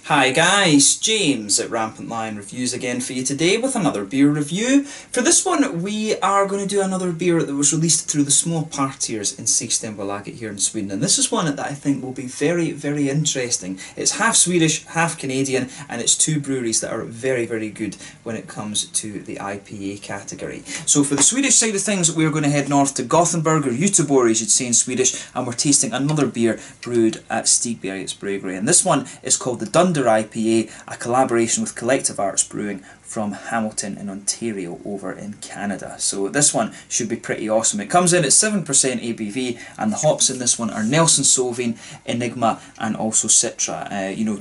Hi guys, James at RampantLionReviews again for you today with another beer review. For this one we are going to do another beer that was released through the small partiers in Stigbergets here in Sweden, and this is one that I think will be very interesting. It's half Swedish, half Canadian, and it's two breweries that are very good when it comes to the IPA category. So for the Swedish side of things, we're going to head north to Gothenburg, or Göteborg as you'd say in Swedish, and we're tasting another beer brewed at Stigbergets Bryggeri, and this one is called the Dunder IPA, a collaboration with Collective Arts Brewing from Hamilton in Ontario over in Canada. So this one should be pretty awesome. It comes in at 7% ABV, and the hops in this one are Nelson Sauvin, Enigma, and also Citra.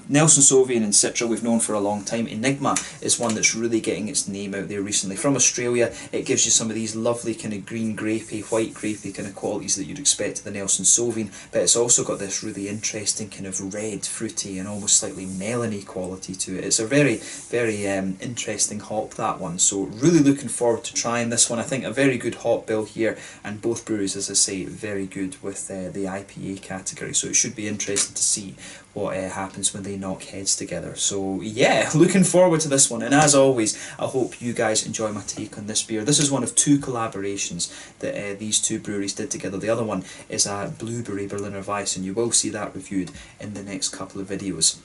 Nelson Sauvin and Citra we've known for a long time. Enigma is one that's really getting its name out there recently. From Australia, it gives you some of these lovely kind of green grapey, white grapey kind of qualities that you'd expect of the Nelson Sauvin, but it's also got this really interesting kind of red, fruity, and almost slightly melony quality to it. It's a very interesting hop, that one, so really looking forward to trying this one. I think a very good hop bill here, and both breweries, as I say, very good with the IPA category, so it should be interesting to see what happens when they knock heads together. So yeah, looking forward to this one, and as always I hope you guys enjoy my take on this beer. This is one of two collaborations that these two breweries did together. The other one is a Blueberry Berliner Weiss, and you will see that reviewed in the next couple of videos.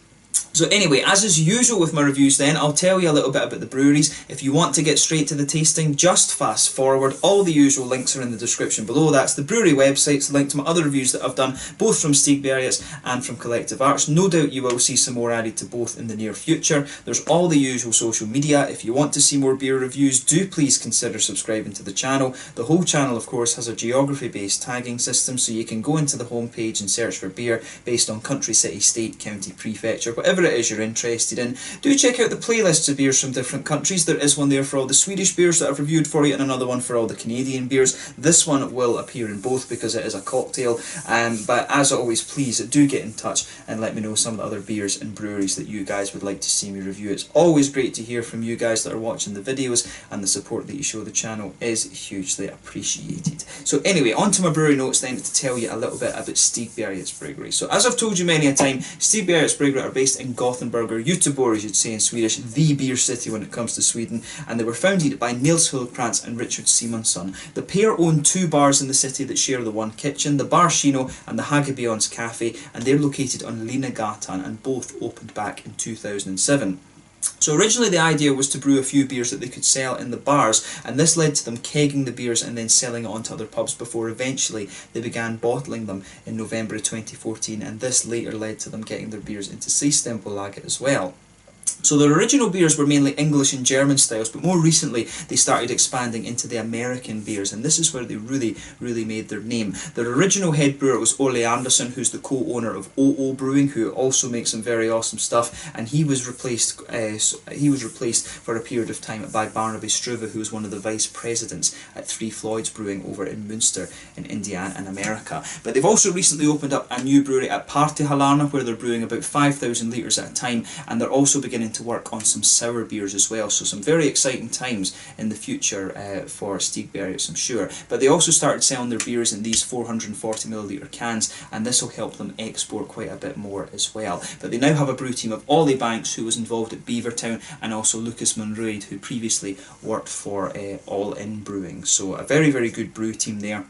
So anyway, as is usual with my reviews then, I'll tell you a little bit about the breweries. If you want to get straight to the tasting, just fast forward. All the usual links are in the description below. That's the brewery websites, the link to my other reviews that I've done, both from Stigbergets and from Collective Arts. No doubt you will see some more added to both in the near future. There's all the usual social media. If you want to see more beer reviews, do please consider subscribing to the channel. The whole channel, of course, has a geography-based tagging system, so you can go into the homepage and search for beer based on country, city, state, county, prefecture, whatever it is you're interested in. Do check out the playlists of beers from different countries. There is one there for all the Swedish beers that I've reviewed for you, and another one for all the Canadian beers. This one will appear in both because it is a cocktail, but as always, please do get in touch and let me know some of the other beers and breweries that you guys would like to see me review. It's always great to hear from you guys that are watching the videos, and the support that you show the channel is hugely appreciated. So anyway, on to my brewery notes then, to tell you a little bit about Stigbergets Bryggeri. So as I've told you many a time, Stigbergets Bryggeri are based in Gothenburg, or Göteborg as you'd say in Swedish, the beer city when it comes to Sweden, and they were founded by Nils Hultkrantz and Richard Simonsson. The pair own two bars in the city that share the one kitchen, the Bar Chino and the Hagebjörn's Cafe, and they're located on Linnegatan, and both opened back in 2007. So originally the idea was to brew a few beers that they could sell in the bars, and this led to them kegging the beers and then selling it on to other pubs before eventually they began bottling them in November of 2014, and this later led to them getting their beers into Systembolaget as well. So their original beers were mainly English and German styles, but more recently they started expanding into the American beers, and this is where they really made their name. Their original head brewer was Ole Andersson, who's the co-owner of OO Brewing, who also makes some very awesome stuff, and he was replaced for a period of time by Barnaby Struve, who was one of the vice presidents at Three Floyds Brewing over in Munster in Indiana in America. But they've also recently opened up a new brewery at Partihalarna, where they're brewing about 5,000 litres at a time, and they're also beginning to work on some sour beers as well, so some very exciting times in the future for Stigbergets, I'm sure. But they also started selling their beers in these 440ml cans, and this will help them export quite a bit more as well. But they now have a brew team of Ollie Banks, who was involved at Beavertown, and also Lucas Monroyd, who previously worked for All In Brewing. So a very good brew team there.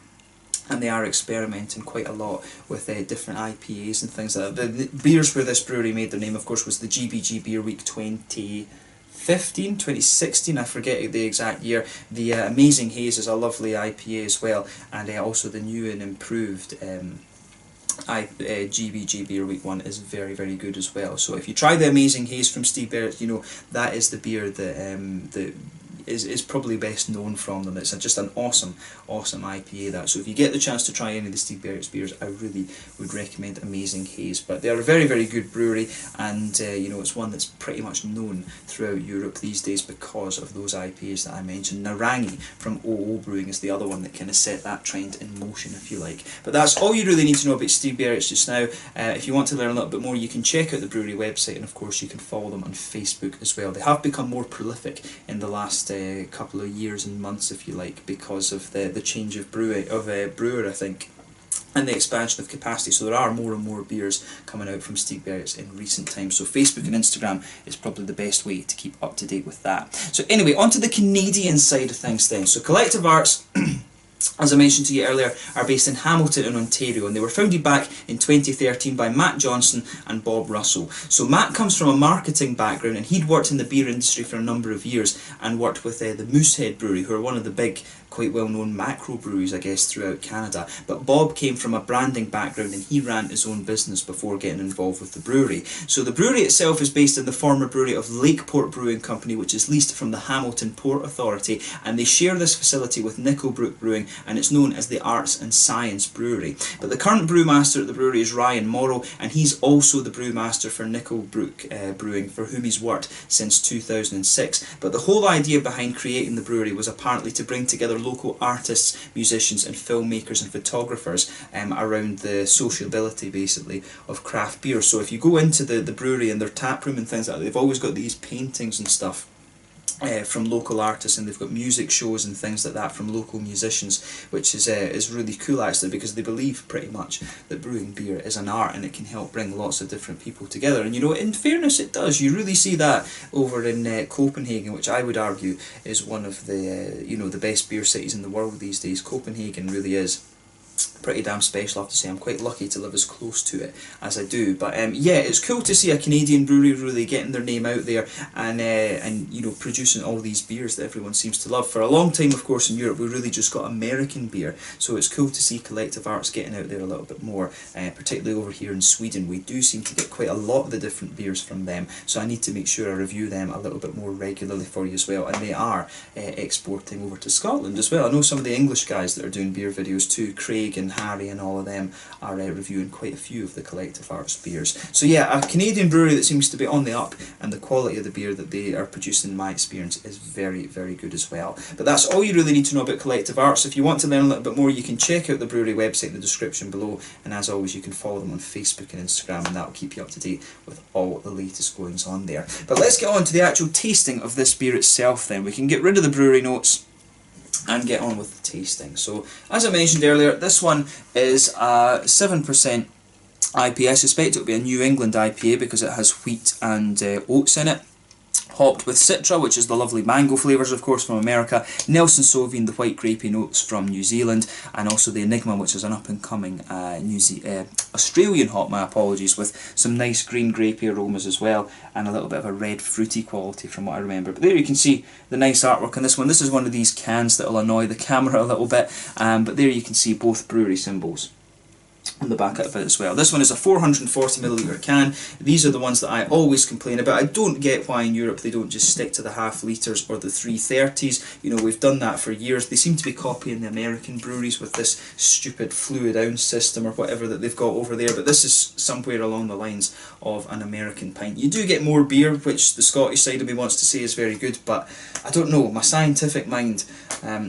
And they are experimenting quite a lot with different IPAs and things like that. The beers where this brewery made their name, of course, was the GBG Beer Week 2016, I forget the exact year. The Amazing Haze is a lovely IPA as well, and also the new and improved GBG Beer Week one is very good as well. So if you try the Amazing Haze from Stigbergets, you know that is the beer that is probably best known from them. It's just an awesome IPA, that. So if you get the chance to try any of the Stigbergets beers, I really would recommend Amazing Haze. But they are a very good brewery, and it's one that's pretty much known throughout Europe these days because of those IPAs that I mentioned. Narangi from OO Brewing is the other one that kind of set that trend in motion, if you like. But that's all you really need to know about Stigbergets just now. If you want to learn a little bit more, you can check out the brewery website, and of course you can follow them on Facebook as well. They have become more prolific in the last couple of years and months, if you like, because of the change of brewer, I think. and the expansion of capacity. So there are more and more beers coming out from Stigbergets in recent times. So Facebook and Instagram is probably the best way to keep up to date with that. So anyway, on to the Canadian side of things then. So Collective Arts, as I mentioned to you earlier, are based in Hamilton in Ontario, and they were founded back in 2013 by Matt Johnson and Bob Russell. So Matt comes from a marketing background, and he'd worked in the beer industry for a number of years and worked with the Moosehead Brewery, who are one of the big, quite well-known macro breweries, I guess, throughout Canada. But Bob came from a branding background, and he ran his own business before getting involved with the brewery. So the brewery itself is based in the former brewery of Lakeport Brewing Company, which is leased from the Hamilton Port Authority, and they share this facility with Nickelbrook Brewing, and it's known as the Arts and Science Brewery. But the current brewmaster at the brewery is Ryan Morrow, and he's also the brewmaster for Nickelbrook Brewing, for whom he's worked since 2006. But the whole idea behind creating the brewery was apparently to bring together local artists, musicians and filmmakers and photographers around the sociability, basically, of craft beer. So if you go into the brewery and their tap room and things like that, they've always got these paintings and stuff from local artists, and they've got music shows and things like that from local musicians, which is really cool actually, because they believe pretty much that brewing beer is an art and it can help bring lots of different people together. And you know, in fairness, it does. You really see that over in Copenhagen, which I would argue is one of the you know, the best beer cities in the world these days. Copenhagen really is pretty damn special, I have to say. I'm quite lucky to live as close to it as I do. But yeah, it's cool to see a Canadian brewery really getting their name out there and you know, producing all these beers that everyone seems to love. For a long time, of course, in Europe we really just got American beer, so it's cool to see Collective Arts getting out there a little bit more, particularly over here in Sweden. We do seem to get quite a lot of the different beers from them, so I need to make sure I review them a little bit more regularly for you as well. And they are exporting over to Scotland as well. I know some of the English guys that are doing beer videos too, Craig and Harry and all of them, are reviewing quite a few of the Collective Arts beers. So yeah, a Canadian brewery that seems to be on the up, and the quality of the beer that they are producing, in my experience, is very, very good as well. But that's all you really need to know about Collective Arts. If you want to learn a little bit more, you can check out the brewery website in the description below, and as always you can follow them on Facebook and Instagram, and that will keep you up to date with all the latest goings on there. But let's get on to the actual tasting of this beer itself then. We can get rid of the brewery notes and get on with the tasting. So, as I mentioned earlier, this one is 7% IPA. I suspect it will be a New England IPA because it has wheat and oats in it. Hopped with Citra, which is the lovely mango flavours, of course, from America, Nelson Sauvin, the white grapey notes from New Zealand, and also the Enigma, which is an up-and-coming Australian hop, my apologies, with some nice green grapey aromas as well, and a little bit of a red fruity quality from what I remember. But there you can see the nice artwork on this one. This is one of these cans that will annoy the camera a little bit, but there you can see both brewery symbols on the back of it as well. This one is a 440ml can. These are the ones that I always complain about. I don't get why in Europe they don't just stick to the half litres or the 330s. You know, we've done that for years. They seem to be copying the American breweries with this stupid fluid ounce system or whatever that they've got over there, but this is somewhere along the lines of an American pint. You do get more beer, which the Scottish side of me wants to say is very good, but I don't know, my scientific mind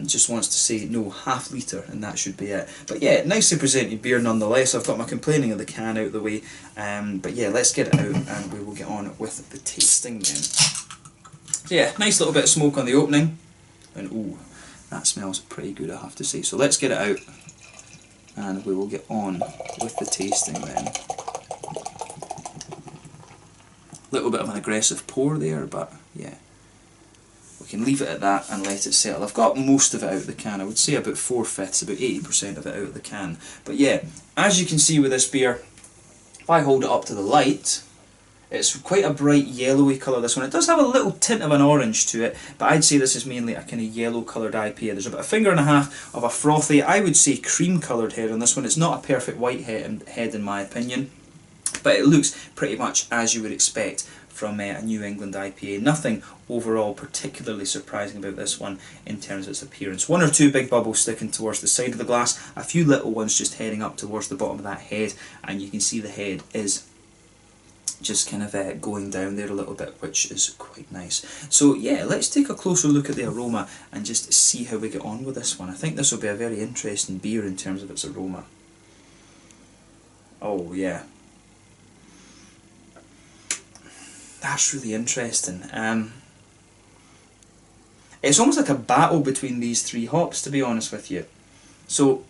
just wants to say no, half litre, and that should be it. But yeah, nicely presented beer nonetheless. I've got my complaining of the can out of the way, but yeah, let's get it out and we will get on with the tasting then. So yeah, nice little bit of smoke on the opening, and ooh, that smells pretty good, I have to say. So let's get it out and we will get on with the tasting then. Little bit of an aggressive pour there, but yeah, we can leave it at that and let it settle. I've got most of it out of the can. I would say about 4/5, about 80% of it out of the can. But yeah, as you can see with this beer, if I hold it up to the light, it's quite a bright yellowy colour, this one. It does have a little tint of an orange to it, but I'd say this is mainly a kind of yellow coloured IPA. There's about a finger and a half of a frothy, I would say cream coloured head on this one. It's not a perfect white head in my opinion, but it looks pretty much as you would expect from a New England IPA. Nothing overall particularly surprising about this one in terms of its appearance. One or two big bubbles sticking towards the side of the glass, a few little ones just heading up towards the bottom of that head, and you can see the head is just kind of going down there a little bit, which is quite nice. So yeah, let's take a closer look at the aroma and just see how we get on with this one. I think this will be a very interesting beer in terms of its aroma. Oh yeah, that's really interesting. It's almost like a battle between these three hops, to be honest with you. So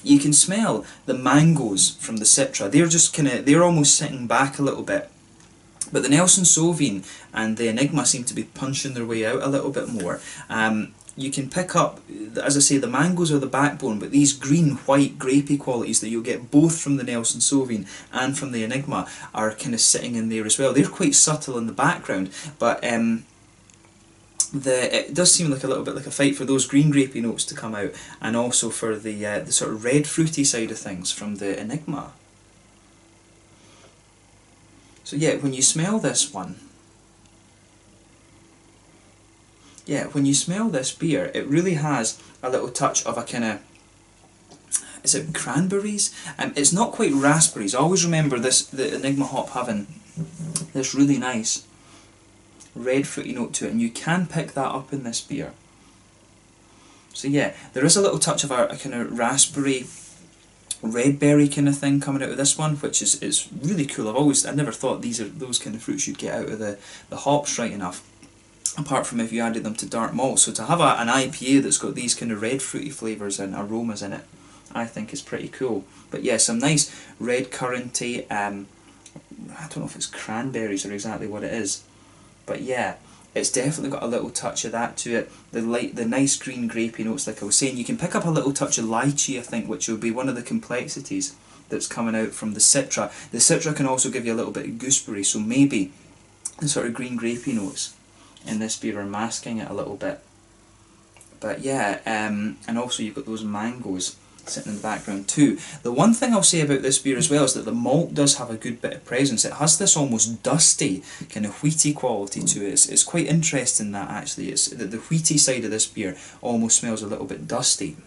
You can smell the mangoes from the Citra. They're just they're almost sitting back a little bit. But the Nelson Sauvin and the Enigma seem to be punching their way out a little bit more. You can pick up, as I say, the mangoes are the backbone, but these green, white, grapey qualities that you'll get both from the Nelson Sauvin and from the Enigma are kind of sitting in there as well. They're quite subtle in the background, but it does seem like a little bit like a fight for those green grapey notes to come out, and also for the sort of red fruity side of things from the Enigma. So yeah, when you smell this one, when you smell this beer, it really has a little touch of a kind of, is it cranberries? It's not quite raspberries. I always remember the Enigma hop having this really nice red fruity note to it, and you can pick that up in this beer. So yeah, there is a little touch of a kind of raspberry, red berry kind of thing coming out of this one, which is really cool. I never thought these are those kind of fruits you'd get out of the hops right enough, apart from if you added them to dark malt. So to have an IPA that's got these kind of red fruity flavours and aromas in it, I think is pretty cool. But yeah, some nice red curranty, I don't know if it's cranberries or exactly what it is, but yeah, it's definitely got a little touch of that to it. The nice green grapey notes, like I was saying. You can pick up a little touch of lychee, I think, which will be one of the complexities that's coming out from the Citra. The Citra can also give you a little bit of gooseberry, so maybe the sort of green grapey notes in this beer are masking it a little bit. But yeah, and also you've got those mangoes sitting in the background too. The one thing I'll say about this beer as well is that the malt does have a good bit of presence. It has this almost dusty kind of wheaty quality to it. It's quite interesting that actually the wheaty side of this beer almost smells a little bit dusty.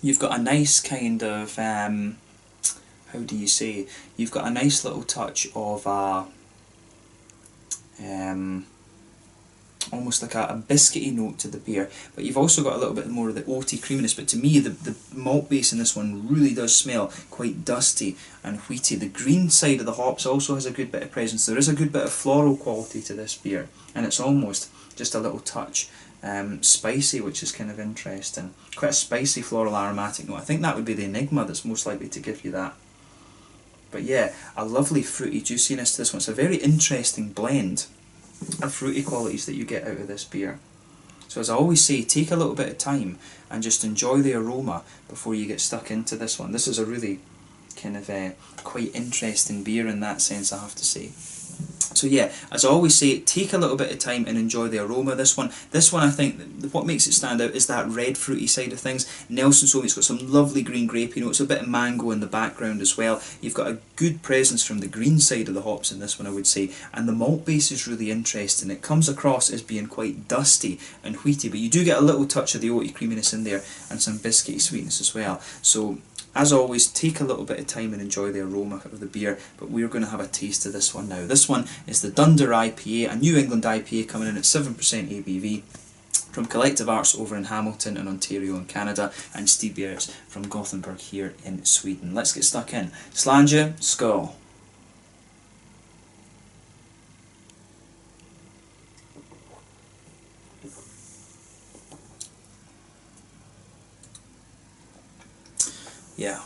You've got a nice kind of how do you say? You've got a nice little touch of almost like a biscuity note to the beer, but you've also got a little bit more of the oaty creaminess. But to me, the malt base in this one really does smell quite dusty and wheaty. The green side of the hops also has a good bit of presence. There is a good bit of floral quality to this beer, and it's almost just a little touch spicy, which is kind of interesting. Quite a spicy floral aromatic note. I think that would be the Enigma that's most likely to give you that. But yeah, a lovely fruity juiciness to this one. It's a very interesting blend of fruity qualities that you get out of this beer. So as I always say, take a little bit of time and just enjoy the aroma before you get stuck into this one. This is a really kind of quite interesting beer in that sense, I have to say. So yeah, as I always say, take a little bit of time and enjoy the aroma of this one. This one, I think, what makes it stand out is that red fruity side of things. Nelson Sauvin, it's got some lovely green grapey notes, a bit of mango in the background as well. You've got a good presence from the green side of the hops in this one, I would say. And the malt base is really interesting. It comes across as being quite dusty and wheaty, but you do get a little touch of the oaty creaminess in there and some biscuity sweetness as well. So as always, take a little bit of time and enjoy the aroma of the beer, but we're going to have a taste of this one now. This one is the Dunder IPA, a New England IPA coming in at 7% ABV, from Collective Arts over in Hamilton in Ontario in Canada, and Stigbergets from Gothenburg here in Sweden. Let's get stuck in. Slange, skål! Yeah.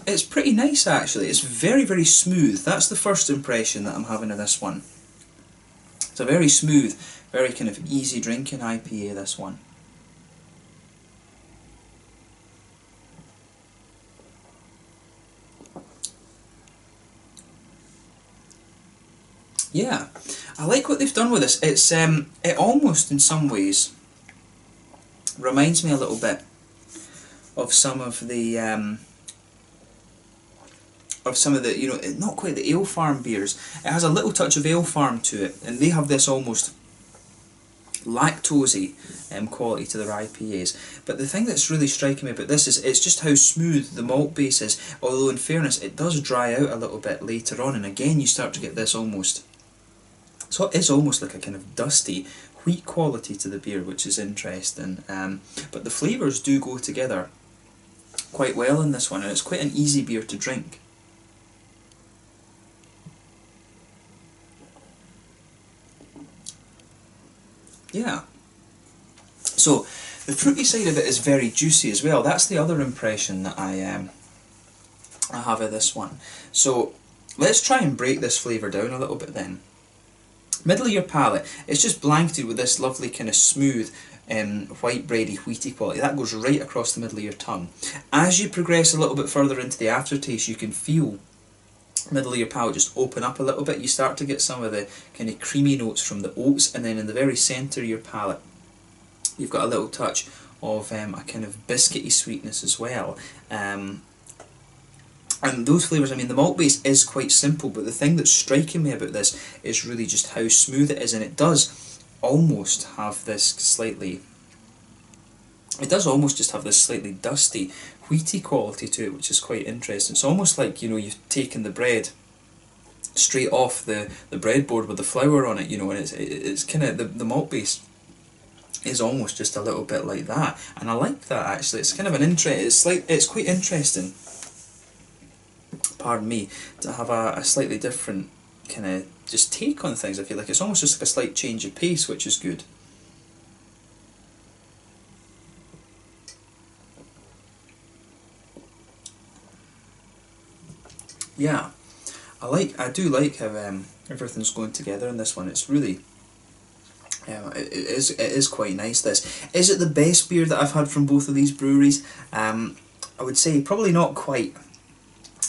It's pretty nice actually. It's very, very smooth. That's the first impression that I'm having of this one. It's a very smooth, very kind of easy drinking IPA, this one. Yeah, I like what they've done with this. It almost in some ways reminds me a little bit of some of the you know, not quite the ale farm beers. It has a little touch of ale farm to it, and they have this almost lactosey quality to their IPAs. But the thing that's really striking me about this is it's just how smooth the malt base is, although in fairness it does dry out a little bit later on, and again you start to get this almost, so it's almost like a kind of dusty wheat quality to the beer, which is interesting. But the flavours do go together quite well in this one, and it's quite an easy beer to drink. Yeah. So The fruity side of it is very juicy as well. That's the other impression that I have of this one. So let's try and break this flavour down a little bit then. Middle of your palate, it's just blanketed with this lovely kind of smooth white bready wheaty quality. That goes right across the middle of your tongue. As you progress a little bit further into the aftertaste, you can feel middle of your palate just open up a little bit. You start to get some of the kind of creamy notes from the oats, and then in the very centre of your palate you've got a little touch of a kind of biscuity sweetness as well. And those flavours, I mean, the malt base is quite simple, but the thing that's striking me about this is really just how smooth it is, and it does almost have this slightly, it does almost just have this slightly dusty, wheaty quality to it, which is quite interesting. It's almost like, you know, you've taken the bread straight off the breadboard with the flour on it, you know, and it's kind of, the malt base is almost just a little bit like that, and I like that actually. It's kind of an it's quite interesting, pardon me, to have a slightly different kind of just take on things. I feel like it's almost just like a slight change of pace, which is good. Yeah, I do like how everything's going together in this one. It's really, it is quite nice. This is it the best beer that I've had from both of these breweries? I would say probably not quite.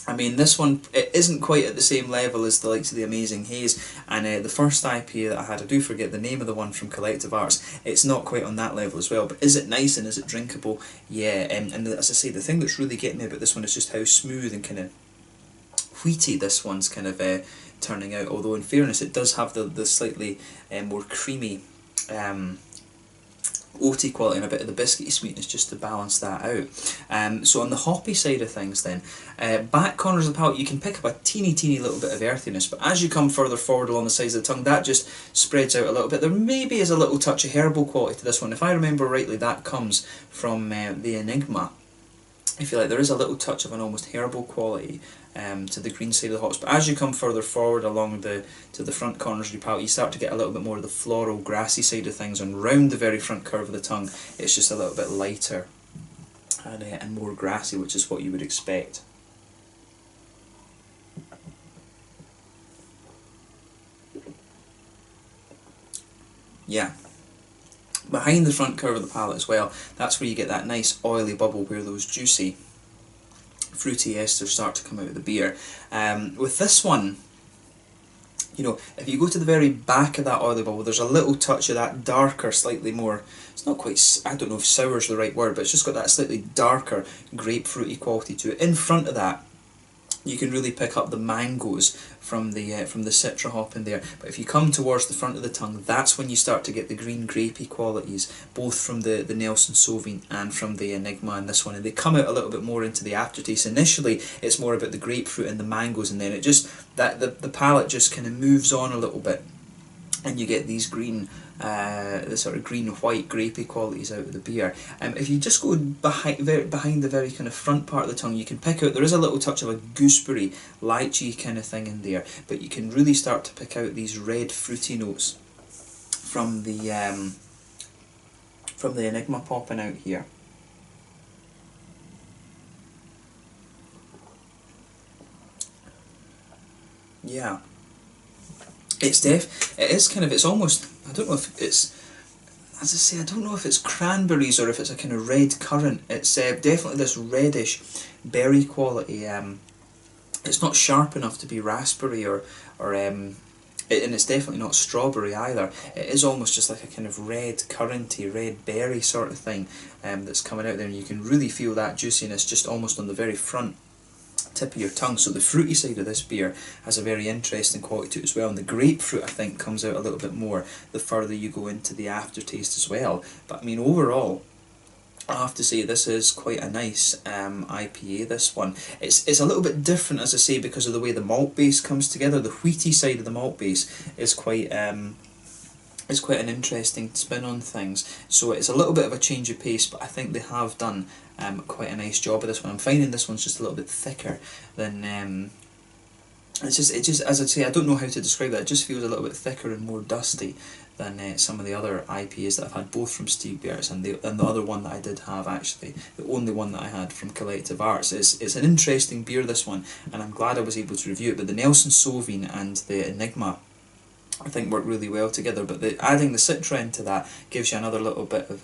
I mean, this one, it isn't quite at the same level as the likes of the Amazing Haze, and the first IPA that I had, I do forget the name of the one from Collective Arts, it's not quite on that level as well. But is it nice and is it drinkable? Yeah, and as I say, the thing that's really getting me about this one is just how smooth and kind of wheaty this one's kind of turning out, although in fairness it does have the slightly more creamy oaty quality and a bit of the biscuity sweetness just to balance that out. So on the hoppy side of things then, back corners of the palate you can pick up a teeny little bit of earthiness, but as you come further forward along the sides of the tongue that just spreads out a little bit. There maybe is a little touch of herbal quality to this one. If I remember rightly, that comes from the Enigma. I feel like there is a little touch of an almost herbal quality to the green side of the hops, but as you come further forward along to the front corners of your palate, you start to get a little bit more of the floral, grassy side of things, and round the very front curve of the tongue, it's just a little bit lighter and more grassy, which is what you would expect. Yeah. Behind the front curve of the palate as well, that's where you get that nice oily bubble where those juicy fruity esters start to come out of the beer. With this one, you know, if you go to the very back of that oily bubble, there's a little touch of that darker, slightly more, it's not quite, I don't know if sour is the right word, but it's just got that slightly darker grapefruity quality to it. In front of that, you can really pick up the mangoes from the citra hop in there. But if you come towards the front of the tongue, that's when you start to get the green grapey qualities, both from the Nelson Sauvin and from the Enigma in this one. And they come out a little bit more into the aftertaste. Initially, it's more about the grapefruit and the mangoes, and then it just, the palate just kind of moves on a little bit, and you get these green, the sort of green-white grapey qualities out of the beer. If you just go behind the very kind of front part of the tongue, you can pick out, there is a little touch of a gooseberry, lychee kind of thing in there, but you can really start to pick out these red fruity notes from the Enigma popping out here. Yeah. It is kind of, it's almost, I don't know if it's, as I say, I don't know if it's cranberries or if it's a kind of red currant. It's definitely this reddish berry quality. It's not sharp enough to be raspberry and it's definitely not strawberry either. It is almost just like a kind of red curranty, red berry sort of thing that's coming out there, and you can really feel that juiciness just almost on the very front tip of your tongue. So the fruity side of this beer has a very interesting quality to it as well, and the grapefruit I think comes out a little bit more the further you go into the aftertaste as well. But I mean, overall, I have to say this is quite a nice IPA, this one. It's a little bit different, as I say, because of the way the malt base comes together. The wheaty side of the malt base is quite an interesting spin on things. So it's a little bit of a change of pace, but I think they have done quite a nice job of this one. I'm finding this one's just a little bit thicker than it just, as I say, I don't know how to describe that. It just feels a little bit thicker and more dusty than some of the other IPAs that I've had, both from Stigbergets and the other one that I did have, actually, the only one that I had from Collective Arts. It's an interesting beer, this one, and I'm glad I was able to review it. But the Nelson Sauvin and the Enigma, I think, work really well together. But adding the Citra to that gives you another little bit of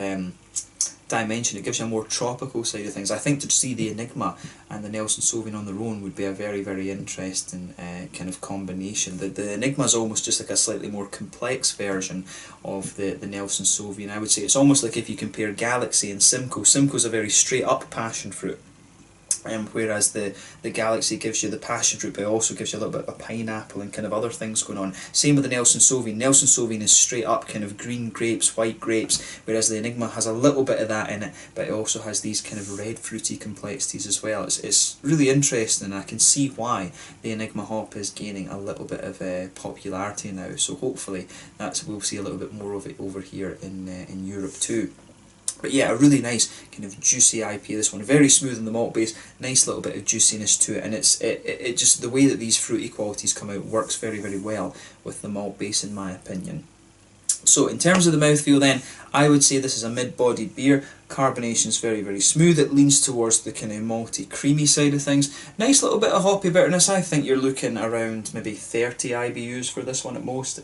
dimension. It gives you a more tropical side of things. I think to see the Enigma and the Nelson Sauvin on their own would be a very, very interesting kind of combination. The Enigma is almost just like a slightly more complex version of the Nelson Sauvin. I would say it's almost like if you compare Galaxy and Simcoe. Simcoe's a very straight up passion fruit, whereas the Galaxy gives you the passion fruit, but it also gives you a little bit of a pineapple and kind of other things going on. Same with the Nelson Sauvin. Nelson Sauvin is straight up kind of green grapes, white grapes, whereas the Enigma has a little bit of that in it, but it also has these kind of red fruity complexities as well. It's really interesting, and I can see why the Enigma hop is gaining a little bit of popularity now. So hopefully we'll see a little bit more of it over here in Europe too. But yeah, a really nice kind of juicy IPA, this one. Very smooth in the malt base, nice little bit of juiciness to it, and it just, the way that these fruity qualities come out works very, very well with the malt base, in my opinion. So in terms of the mouthfeel then, I would say this is a mid-bodied beer. Carbonation is very, very smooth. It leans towards the kind of malty, creamy side of things. Nice little bit of hoppy bitterness. I think you're looking around maybe 30 IBUs for this one at most.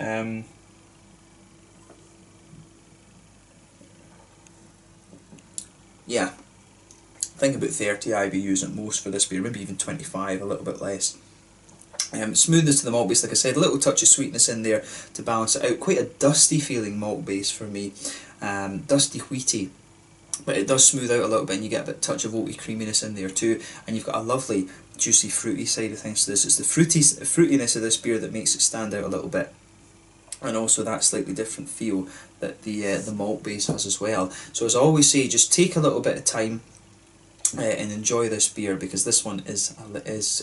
Yeah, I think about 30 IBUs at most for this beer, maybe even 25, a little bit less. Smoothness to the malt base, like I said, a little touch of sweetness in there to balance it out. Quite a dusty feeling malt base for me, dusty wheaty, but it does smooth out a little bit, and you get a bit touch of oaty creaminess in there too, and you've got a lovely juicy fruity side of things to this. It's the fruitiness of this beer that makes it stand out a little bit, and also that slightly different feel that the malt base has as well. So as I always say, just take a little bit of time and enjoy this beer, because this one is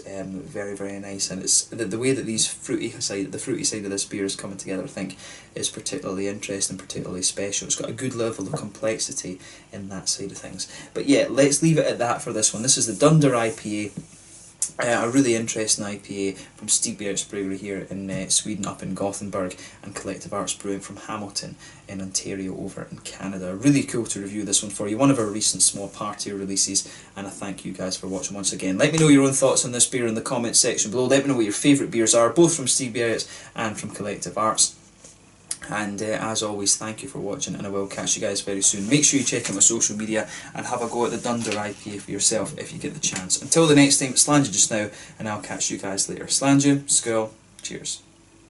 very, very nice, and it's the way that the fruity side of this beer is coming together, I think, is particularly interesting, particularly special. It's got a good level of complexity in that side of things. But yeah, let's leave it at that for this one. This is the Dunder IPA. A really interesting IPA from Stigbergets Bryggeri here in Sweden, up in Gothenburg, and Collective Arts Brewing from Hamilton in Ontario over in Canada. Really cool to review this one for you, one of our recent small party releases, and I thank you guys for watching once again. Let me know your own thoughts on this beer in the comments section below. Let me know what your favourite beers are, both from Stigbergets and from Collective Arts. And as always, thank you for watching, and I will catch you guys very soon. Make sure you check out my social media and have a go at the Dunder IPA for yourself if you get the chance. Until the next time, Slàinte just now, and I'll catch you guys later. Slàinte, skål, cheers.